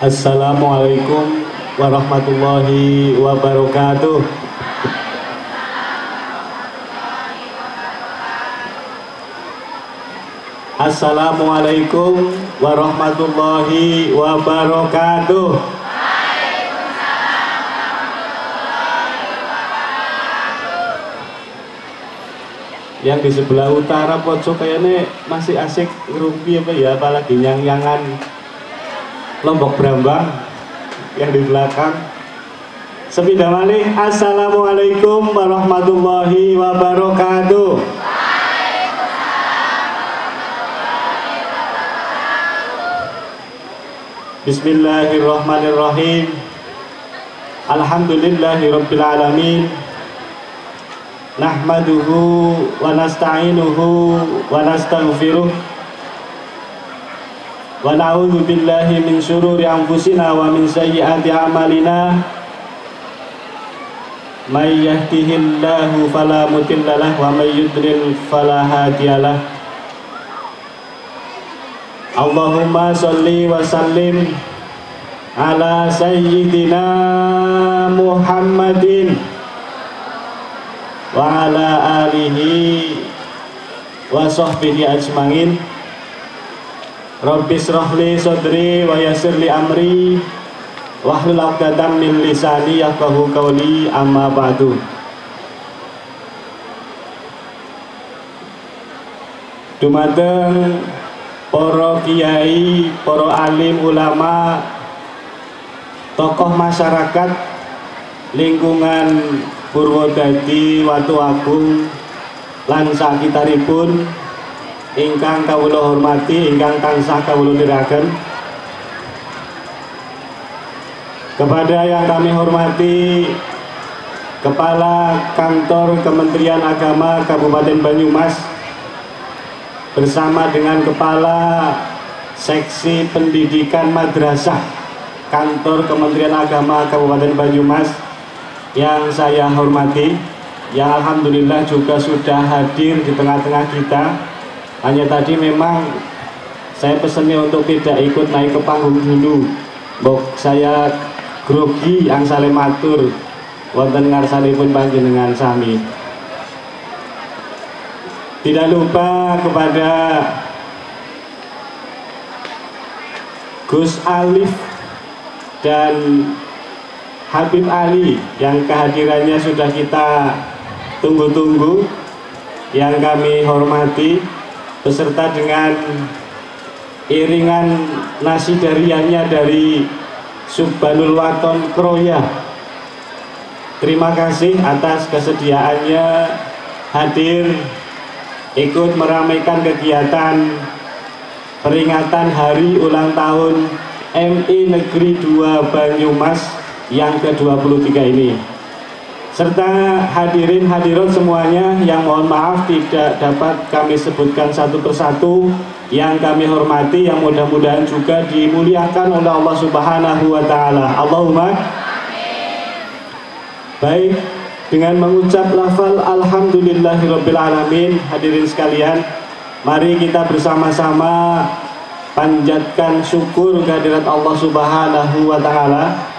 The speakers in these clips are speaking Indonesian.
Assalamualaikum warahmatullahi wabarakatuh. Assalamualaikum warahmatullahi wabarakatuh. Yang di sebelah utara pojok kayaknya masih asik ngerumpi apa ya, apalagi yang-yangan Lombok Brambang yang di belakang. Sepidah malih, assalamualaikum warahmatullahi wabarakatuh. Bismillahirrahmanirrahim. Alhamdulillahirabbil alamin. Nahmaduhu wa nasta'inuhu wa nastaghfiruh. Wa na'udzu billahi min syururi anfusina wa min sayyiati a'malina. May yahdihillahu fala mudhillalah wa may yudlil fala hadiyalah. Allahumma sholli wa sallim ala sayyidina Muhammadin wa ala alihi wa sahbihi ajmain. Rabbi shrahli sadri wa yassirli amri wahlul 'uqdatam min lisani yafqahu qawli, amma ba'du. Dumateng para kiai, para alim ulama, tokoh masyarakat lingkungan Purwodadi, Watu Agung lan sakitaripun ingkang kawula hormati, ingkang tansah kawula niraken. Kepada yang kami hormati Kepala Kantor Kementerian Agama Kabupaten Banyumas bersama dengan Kepala Seksi Pendidikan Madrasah Kantor Kementerian Agama Kabupaten Banyumas yang saya hormati, yang alhamdulillah juga sudah hadir di tengah-tengah kita. Hanya tadi memang saya pesannya untuk tidak ikut naik ke panggung dulu. Bok saya grogi yang saling matur wonten ngarsanipun panjenengan sami. Tidak lupa kepada Gus Alif dan Habib Ali yang kehadirannya sudah kita tunggu-tunggu, yang kami hormati, beserta dengan iringan nasidariannya dari Subbanul Waton Kroya. Terima kasih atas kesediaannya hadir ikut meramaikan kegiatan peringatan hari ulang tahun MI Negeri 2 Banyumas yang ke-23 ini, serta hadirin hadirat semuanya yang mohon maaf tidak dapat kami sebutkan satu persatu, yang kami hormati, yang mudah-mudahan juga dimuliakan oleh Allah Subhanahu wa Ta'ala. Allahumma amin. Baik, dengan mengucap lafal alhamdulillahirabbil alamin, hadirin sekalian, mari kita bersama-sama panjatkan syukur kehadirat Allah Subhanahu wa Ta'ala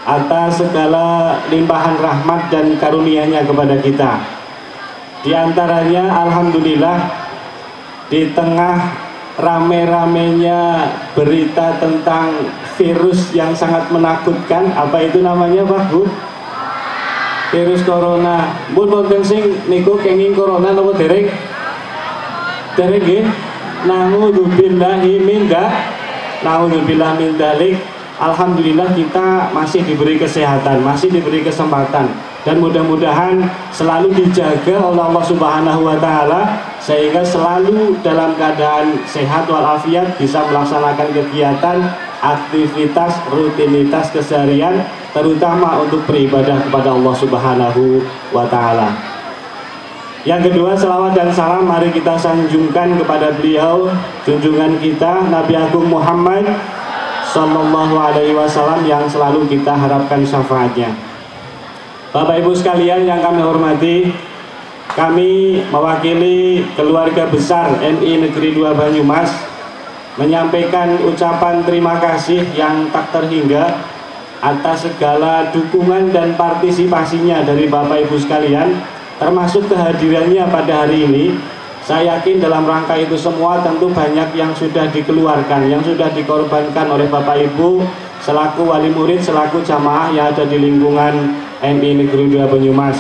atas segala limpahan rahmat dan karunia-Nya kepada kita. Di antaranya alhamdulillah, di tengah rame-ramenya berita tentang virus yang sangat menakutkan, apa itu namanya Pak Bu? Virus corona. Mun wonten sing niku kenging corona napa dereng? Dereng nggih. Naudzubillahi min dzalik. Alhamdulillah kita masih diberi kesehatan, masih diberi kesempatan, dan mudah-mudahan selalu dijaga oleh Allah Subhanahu wa Ta'ala sehingga selalu dalam keadaan sehat walafiat, bisa melaksanakan kegiatan, aktivitas, rutinitas keseharian, terutama untuk beribadah kepada Allah Subhanahu wa Ta'ala. Yang kedua, selawat dan salam mari kita sanjungkan kepada beliau, junjungan kita Nabi Agung Muhammad Sallallahu Alaihi Wasallam, yang selalu kita harapkan syafaatnya. Bapak Ibu sekalian yang kami hormati, kami mewakili keluarga besar MI Negeri 2 Banyumas menyampaikan ucapan terima kasih yang tak terhingga atas segala dukungan dan partisipasinya dari Bapak Ibu sekalian, termasuk kehadirannya pada hari ini. Saya yakin dalam rangka itu semua tentu banyak yang sudah dikeluarkan, yang sudah dikorbankan oleh Bapak Ibu selaku wali murid, selaku jamaah yang ada di lingkungan MI Negeri 2 Banyumas.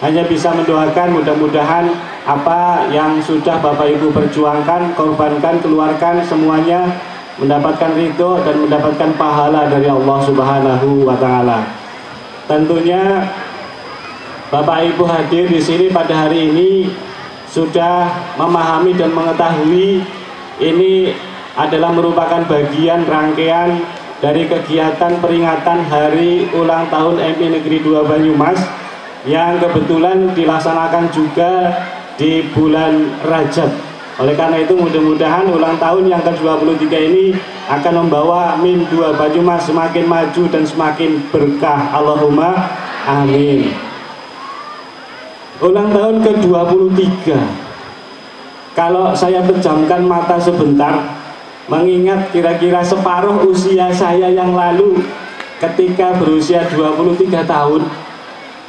Hanya bisa mendoakan mudah-mudahan apa yang sudah Bapak Ibu perjuangkan, korbankan, keluarkan, semuanya mendapatkan ridho dan mendapatkan pahala dari Allah Subhanahu wa Ta'ala. Tentunya Bapak Ibu hadir di sini pada hari ini sudah memahami dan mengetahui ini adalah merupakan bagian rangkaian dari kegiatan peringatan Hari Ulang Tahun MI Negeri 2 Banyumas yang kebetulan dilaksanakan juga di bulan Rajab. Oleh karena itu mudah-mudahan ulang tahun yang ke-23 ini akan membawa MIN 2 Banyumas semakin maju dan semakin berkah. Allahumma amin. Ulang tahun ke-23, kalau saya pejamkan mata sebentar, mengingat kira-kira separuh usia saya yang lalu ketika berusia 23 tahun,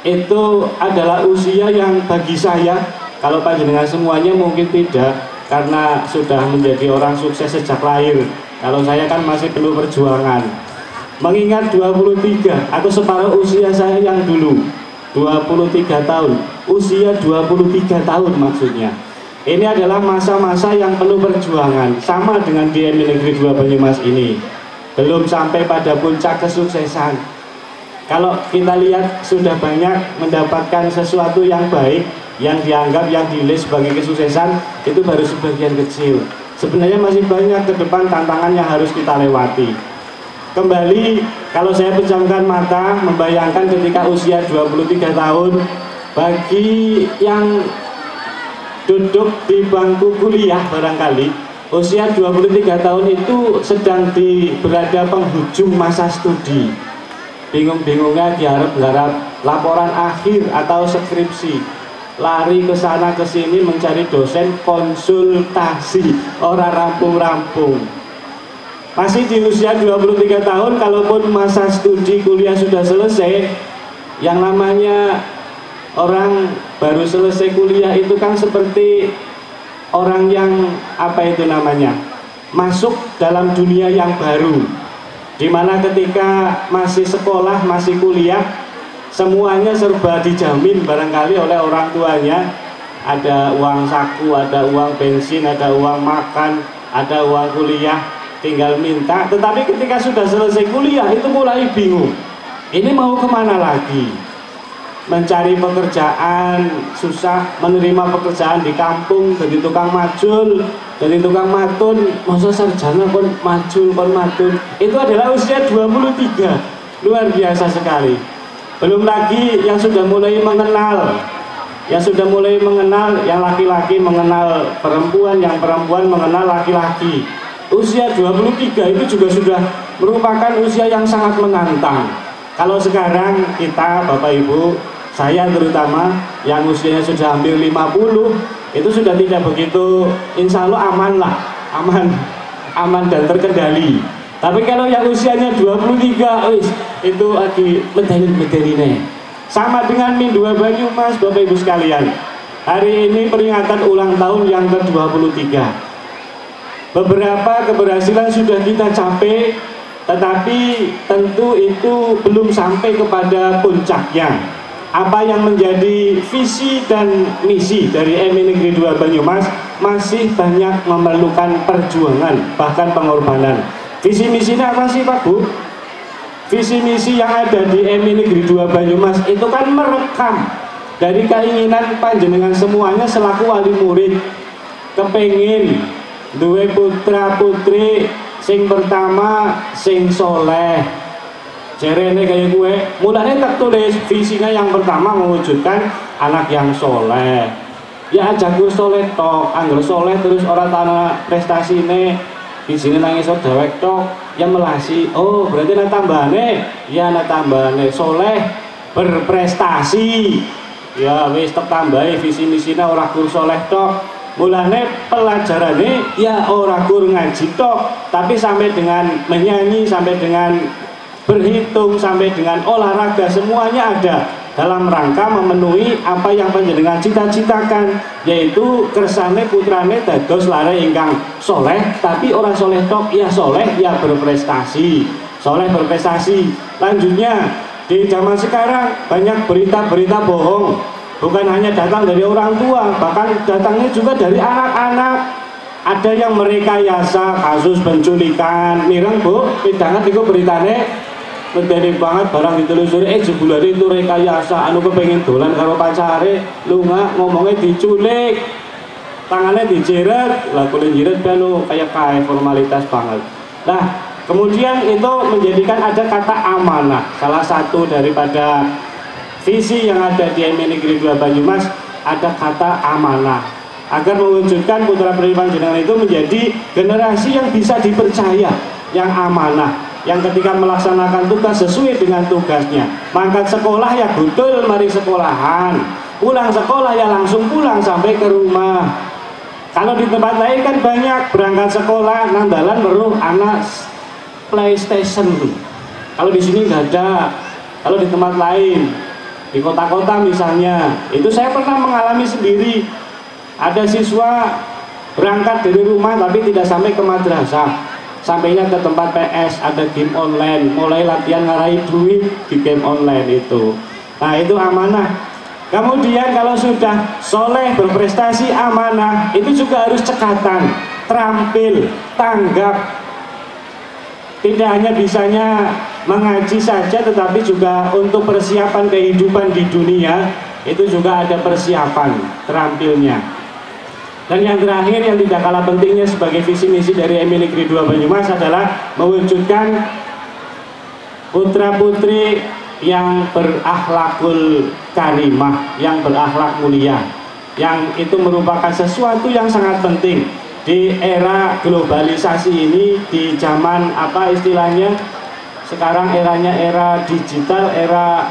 itu adalah usia yang bagi saya, kalau panjenengan semuanya mungkin tidak, karena sudah menjadi orang sukses sejak lahir. Kalau saya kan masih perlu perjuangan. Mengingat 23 atau separuh usia saya yang dulu 23 tahun, usia 23 tahun maksudnya. Ini adalah masa-masa yang penuh perjuangan, sama dengan di MI Negeri 2 Banyumas ini. Belum sampai pada puncak kesuksesan. Kalau kita lihat sudah banyak mendapatkan sesuatu yang baik, yang dianggap, yang dinilai sebagai kesuksesan, itu baru sebagian kecil. Sebenarnya masih banyak ke depan tantangan yang harus kita lewati. Kembali, kalau saya pejamkan mata, membayangkan ketika usia 23 tahun, bagi yang duduk di bangku kuliah barangkali, usia 23 tahun itu sedang berada penghujung masa studi. Bingung-bingungnya diharap-harap laporan akhir atau skripsi, lari ke sana ke sini mencari dosen, konsultasi, orang rampung-rampung. Masih di usia 23 tahun, kalaupun masa studi kuliah sudah selesai, yang namanya orang baru selesai kuliah itu kan seperti orang yang masuk dalam dunia yang baru, dimana ketika masih sekolah, masih kuliah, semuanya serba dijamin barangkali oleh orang tuanya. Ada uang saku, ada uang bensin, ada uang makan, ada uang kuliah, tinggal minta. Tetapi ketika sudah selesai kuliah itu mulai bingung, ini mau kemana lagi? Mencari pekerjaan susah, menerima pekerjaan di kampung, jadi tukang majul, jadi tukang matun, masa sarjana kon majul, kon matun. Itu adalah usia 23, luar biasa sekali. Belum lagi yang sudah mulai mengenal, yang laki-laki mengenal perempuan, yang perempuan mengenal laki-laki. Usia 23 itu juga sudah merupakan usia yang sangat menantang. Kalau sekarang kita, Bapak Ibu, saya terutama yang usianya sudah hampir 50, itu sudah tidak begitu, insya Allah aman lah, aman dan terkendali. Tapi kalau yang usianya 23, itu lagi medeni. Sama dengan MIN 2 Banyumas, Bapak Ibu sekalian. Hari ini peringatan ulang tahun yang ke-23. Beberapa keberhasilan sudah kita capai, tetapi tentu itu belum sampai kepada puncaknya. Apa yang menjadi visi dan misi dari MI Negeri 2 Banyumas masih banyak memerlukan perjuangan, bahkan pengorbanan. Visi misinya apa sih Pak Bu? Visi misi yang ada di MI Negeri 2 Banyumas itu kan merekam dari keinginan panjenengan semuanya selaku wali murid, kepengin duwe putra putri sing pertama sing soleh. Jerene kayak gue, mulanya tak tulis visinya yang pertama mewujudkan anak yang soleh. Ya aja gue soleh tok, anggur soleh terus orang tanah prestasi ini di sini nangis dewek tok, ya melasi. Oh berarti nak tambahane, ya nak tambahane soleh berprestasi. Ya wis tak tambahi visi misinya orang kur soleh tok, Mulane pelajarannya ya ora kur ngaji tok, tapi sampai dengan menyanyi, sampai dengan berhitung, sampai dengan olahraga, semuanya ada dalam rangka memenuhi apa yang panjenengan cita-citakan, yaitu kersane putrane dados lare ingkang soleh, tapi orang soleh tok, ya soleh ya berprestasi, soleh berprestasi. Lanjutnya di zaman sekarang banyak berita-berita bohong, bukan hanya datang dari orang tua, bahkan datangnya juga dari anak-anak. Ada yang merekayasa kasus penculikan, mireng Bu, pidangan itu beritane medeni banget barang ditelusuri, jebulane itu rekayasa, anu kepengen dolan karo pacare, lunga ngomongnya diculik, tangannya dijeret, lah kulit jiret bano kayak formalitas banget. Nah, kemudian itu menjadikan ada kata amanah, salah satu daripada visi yang ada di MI Negeri 2 Banyumas, ada kata amanah, agar mewujudkan putra putri panjenengan itu menjadi generasi yang bisa dipercaya, yang amanah, yang ketika melaksanakan tugas sesuai dengan tugasnya. Mangkat sekolah ya betul mari sekolahan, pulang sekolah ya langsung pulang sampai ke rumah. Kalau di tempat lain kan banyak berangkat sekolah nandalan meruh anak PlayStation, kalau di sini nggak ada. Kalau di tempat lain, di kota-kota misalnya, itu saya pernah mengalami sendiri. Ada siswa berangkat dari rumah tapi tidak sampai ke madrasah, sampainya ke tempat PS, ada game online, mulai latihan ngarahi duit di game online itu. Nah, itu amanah. Kemudian kalau sudah soleh, berprestasi, amanah, itu juga harus cekatan, terampil, tanggap. Tidak hanya bisanya mengaji saja, tetapi juga untuk persiapan kehidupan di dunia, itu juga ada persiapan terampilnya. Dan yang terakhir yang tidak kalah pentingnya sebagai visi misi dari MI Negeri 2 Banyumas adalah mewujudkan putra putri yang berakhlakul karimah, yang berakhlak mulia, yang itu merupakan sesuatu yang sangat penting di era globalisasi ini, di zaman apa istilahnya sekarang, eranya era digital, era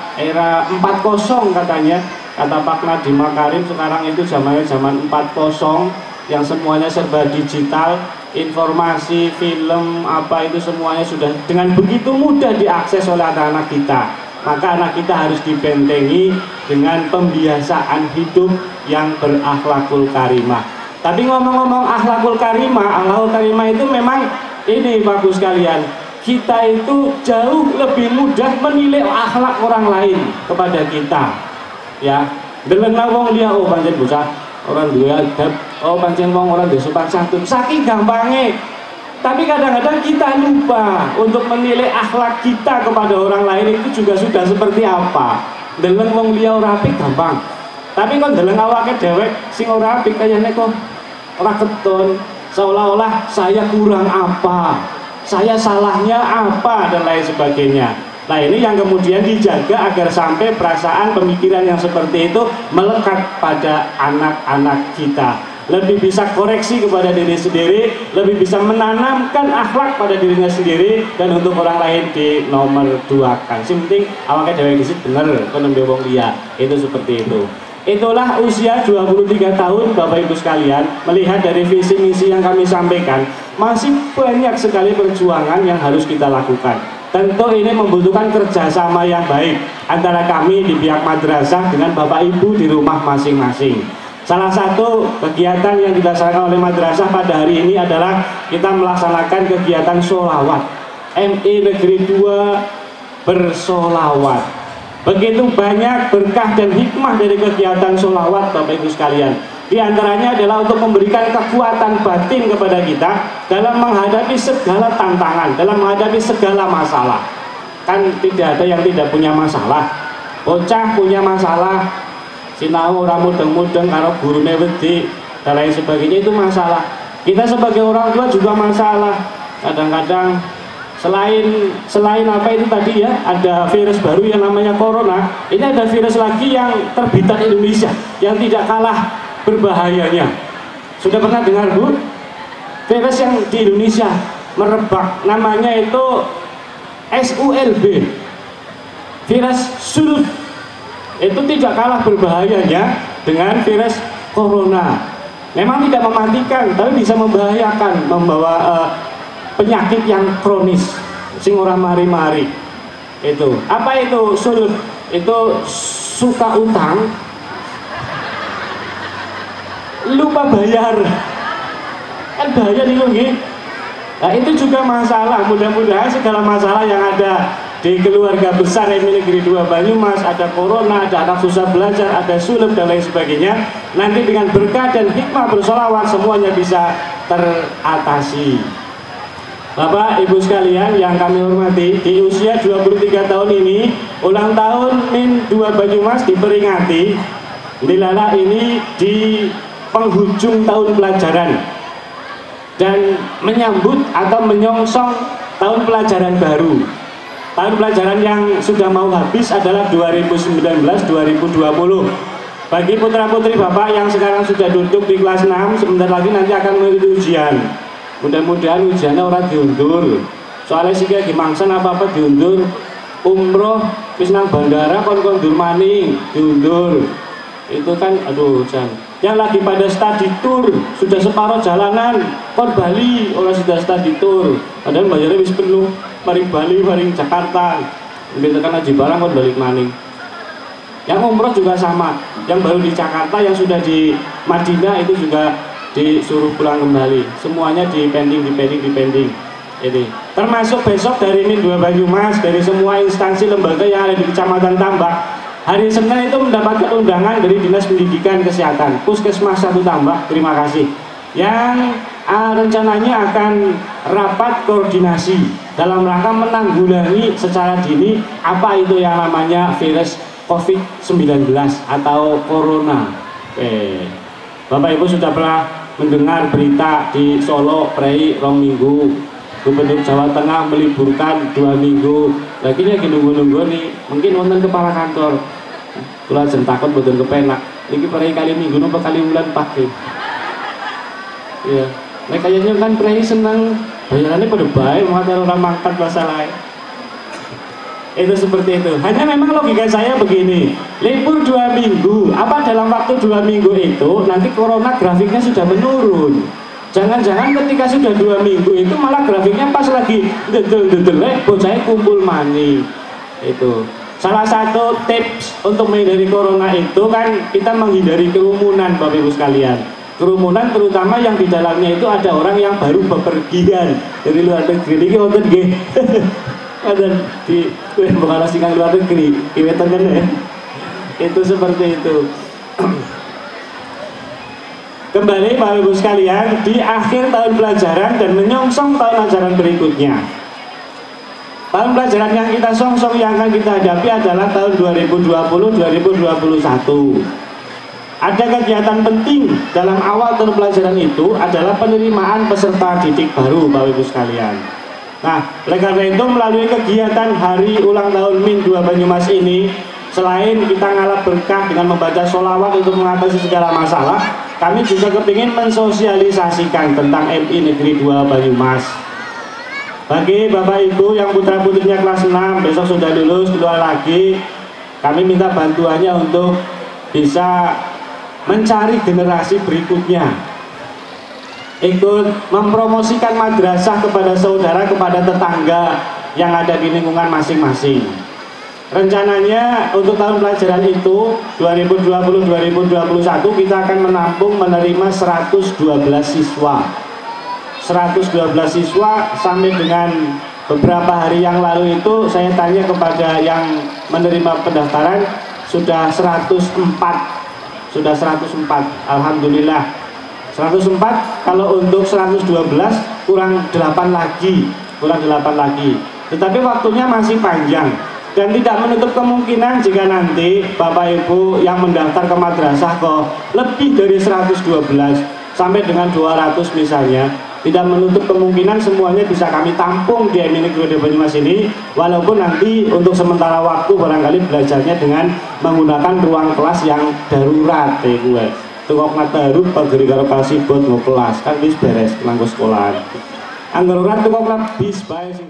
4.0 katanya. Kata Pak Nadiem Makarim, sekarang itu zamannya zaman 4.0 yang semuanya serba digital, informasi, film, apa itu semuanya sudah dengan begitu mudah diakses oleh anak-anak kita. Maka anak kita harus dibentengi dengan pembiasaan hidup yang berakhlakul karimah. Tapi ngomong-ngomong akhlakul karimah itu memang ini bagus sekalian. Kita itu jauh lebih mudah menilai akhlak orang lain kepada kita. Ya, deleng wong liya oh pancen bocah orang duwe adab, oh pancen wong orang duwe sopan santun, saking gampangnya. Tapi kadang-kadang kita lupa untuk menilai akhlak kita kepada orang lain itu juga sudah seperti apa. Deleng wong liya ora apik gampang, tapi kok deleng awake dhewek sing ora apik kayane kok ora keton, seolah-olah saya kurang apa, saya salahnya apa, dan lain sebagainya. Nah, ini yang kemudian dijaga agar sampai perasaan pemikiran yang seperti itu melekat pada anak-anak kita. Lebih bisa koreksi kepada diri sendiri, lebih bisa menanamkan akhlak pada dirinya sendiri, dan untuk orang lain di nomor 2-kan. Yang penting awake dhewe iki bener penembe wong liya. Itu seperti itu. Itulah usia 23 tahun Bapak Ibu sekalian, melihat dari visi misi yang kami sampaikan, masih banyak sekali perjuangan yang harus kita lakukan. Tentu ini membutuhkan kerjasama yang baik antara kami di pihak madrasah dengan Bapak Ibu di rumah masing-masing. Salah satu kegiatan yang dilaksanakan oleh madrasah pada hari ini adalah kita melaksanakan kegiatan sholawat. MI Negeri 2 bersolawat. Begitu banyak berkah dan hikmah dari kegiatan sholawat Bapak Ibu sekalian. Di antaranya adalah untuk memberikan kekuatan batin kepada kita dalam menghadapi segala tantangan, dalam menghadapi segala masalah. Kan tidak ada yang tidak punya masalah. Bocah punya masalah, sinau ora mudeng-mudeng karo gurune wedi dan lain sebagainya, itu masalah. Kita sebagai orang tua juga masalah. Kadang-kadang selain apa itu tadi ya, ada virus baru yang namanya corona. Ini ada virus lagi yang terbitan Indonesia yang tidak kalah berbahayanya. Sudah pernah dengar Bu? Virus yang di Indonesia merebak, namanya itu SULB, virus sulut. Itu tidak kalah berbahayanya dengan virus corona. Memang tidak mematikan, tapi bisa membahayakan, membawa penyakit yang kronis, sing ora mari-mari. Itu. Apa itu sulh? Itu suka utang, lupa bayar. Kan bahaya nih nggih. Nah, itu juga masalah. Mudah-mudahan segala masalah yang ada di keluarga besar MI Negeri 2 Banyumas, ada corona, ada anak susah belajar, ada sulh dan lain sebagainya, nanti dengan berkah dan hikmah bersolawat semuanya bisa teratasi. Bapak Ibu sekalian yang kami hormati, di usia 23 tahun ini ulang tahun MIN 2 Banyumas diperingati dilala ini di penghujung tahun pelajaran dan menyambut atau menyongsong tahun pelajaran baru. Tahun pelajaran yang sudah mau habis adalah 2019-2020. Bagi putra-putri Bapak yang sekarang sudah duduk di kelas 6, sebentar lagi nanti akan mengikuti ujian. Mudah-mudahan ujiannya orang diundur. Soalnya sih kayak dimangsan apa-apa diundur. Umroh, wis nang bandara kon-kondur maning, diundur. Itu kan aduh jangan. Yang lagi pada study tour, sudah separuh jalanan, kon Bali, orang sudah study tour. Padahal bayarnya wis penuh. Mari Bali, mari Jakarta. Begitu kan haji barang kon balik maning. Yang umroh juga sama. Yang baru di Jakarta, yang sudah di Madinah itu juga disuruh pulang kembali. Semuanya di pending. Ini termasuk besok dari MIN 2 Banyumas, dari semua instansi lembaga yang ada di Kecamatan Tambak. Hari Senin itu mendapatkan undangan dari Dinas Pendidikan Kesehatan Puskesmas 1 Tambak. Terima kasih. Yang rencananya akan rapat koordinasi dalam rangka menanggulangi secara dini apa itu yang namanya virus COVID-19 atau Corona. Bapak Ibu sudah pernah mendengar berita di Solo prei rong minggu, Gubernur Jawa Tengah meliburkan 2 minggu. Lagi ini nunggu-nunggu nih, mungkin wonten kepala kantor. Kula jen takut boten kepenak. Iki prei kali minggu napa kali bulan pakai. Iya. Nek kayaknya kan prei seneng bayarannya pada baik, maka orang mangkat masalahnya. Itu seperti itu. Hanya memang logika saya begini, libur 2 minggu, apa dalam waktu 2 minggu itu nanti corona grafiknya sudah menurun. Jangan-jangan ketika sudah 2 minggu itu malah grafiknya pas lagi dedel-dedelek bocahnya kumpul mani. Itu salah satu tips untuk menghindari corona itu kan kita menghindari kerumunan Bapak Ibu sekalian. Kerumunan terutama yang di dalamnya itu ada orang yang baru bepergian dari luar negeri. Ini wonten nggih. Ada di bukan sing luar negeri, iwetan kan ya. Itu seperti itu. Kembali Bapak Ibu sekalian, di akhir tahun pelajaran dan menyongsong tahun ajaran berikutnya. Tahun pelajaran yang kita songsong yang akan kita hadapi adalah tahun 2020-2021. Ada kegiatan penting dalam awal tahun pelajaran itu adalah penerimaan peserta didik baru Bapak Ibu sekalian. Nah, oleh karena itu melalui kegiatan hari ulang tahun MIN 2 Banyumas ini, selain kita ngalap berkah dengan membaca sholawat untuk mengatasi segala masalah, kami juga kepingin mensosialisasikan tentang MI Negeri 2 Banyumas. Bagi Bapak Ibu yang putra-putrinya kelas 6 besok sudah lulus keluar lagi, kami minta bantuannya untuk bisa mencari generasi berikutnya, ikut mempromosikan madrasah kepada saudara, kepada tetangga yang ada di lingkungan masing-masing. Rencananya untuk tahun pelajaran itu 2020-2021 kita akan menampung menerima 112 siswa. 112 siswa sampai dengan beberapa hari yang lalu itu saya tanya kepada yang menerima pendaftaran sudah 104. Alhamdulillah 104. Kalau untuk 112 kurang 8 lagi. Tetapi waktunya masih panjang dan tidak menutup kemungkinan jika nanti Bapak Ibu yang mendaftar ke madrasah kok lebih dari 112 sampai dengan 200 misalnya, tidak menutup kemungkinan semuanya bisa kami tampung di MI Negeri 2 Banyumas ini, walaupun nanti untuk sementara waktu barangkali belajarnya dengan menggunakan ruang kelas yang darurat gue. Tukok ngataru pageri karo kasih buat mau kelas kan bis beres nanggo sekolahan. Anggaran tukok bis bae sing